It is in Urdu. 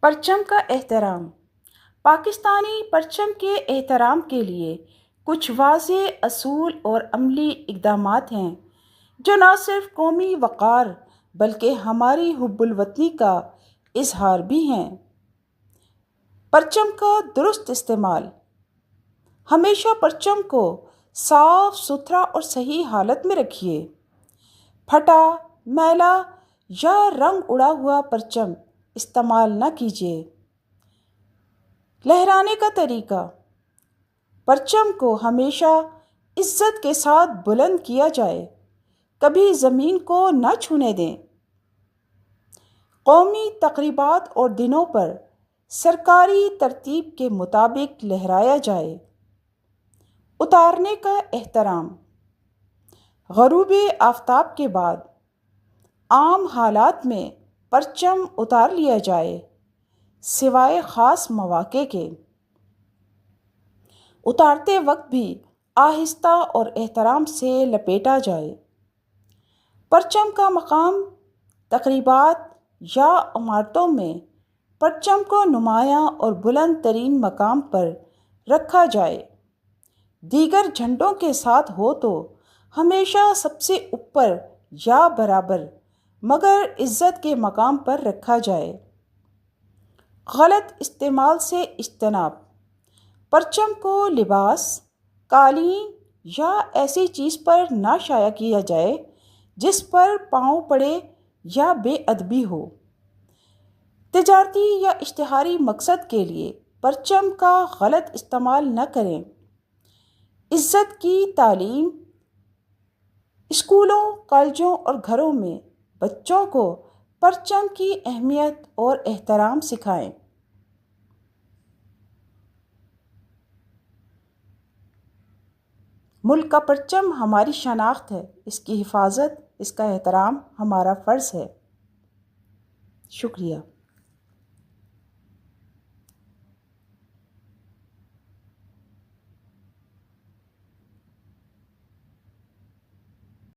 پرچم کا احترام۔ پاکستانی پرچم کے احترام کے لیے کچھ واضح اصول اور عملی اقدامات ہیں جو نہ صرف قومی وقار بلکہ ہماری حب الوطنی کا اظہار بھی ہیں۔ پرچم کا درست استعمال۔ ہمیشہ پرچم کو صاف ستھرا اور صحیح حالت میں رکھیے۔ پھٹا، میلا یا رنگ اڑا ہوا پرچم استعمال نہ کیجیے۔ لہرانے کا طریقہ۔ پرچم کو ہمیشہ عزت کے ساتھ بلند کیا جائے، کبھی زمین کو نہ چھونے دیں۔ قومی تقریبات اور دنوں پر سرکاری ترتیب کے مطابق لہرایا جائے۔ اتارنے کا احترام۔ غروب آفتاب کے بعد عام حالات میں پرچم اتار لیا جائے، سوائے خاص مواقع کے۔ اتارتے وقت بھی آہستہ اور احترام سے لپیٹا جائے۔ پرچم کا مقام۔ تقریبات یا عمارتوں میں پرچم کو نمایاں اور بلند ترین مقام پر رکھا جائے۔ دیگر جھنڈوں کے ساتھ ہو تو ہمیشہ سب سے اوپر یا برابر مگر عزت کے مقام پر رکھا جائے۔ غلط استعمال سے اجتناب۔ پرچم کو لباس، قالین یا ایسی چیز پر نہ شائع کیا جائے جس پر پاؤں پڑے یا بے ادبی ہو۔ تجارتی یا اشتہاری مقصد کے لیے پرچم کا غلط استعمال نہ کریں۔ عزت کی تعلیم۔ اسکولوں، کالجوں اور گھروں میں بچوں کو پرچم کی اہمیت اور احترام سکھائیں۔ ملک کا پرچم ہماری شناخت ہے، اس کی حفاظت، اس کا احترام ہمارا فرض ہے۔ شکریہ۔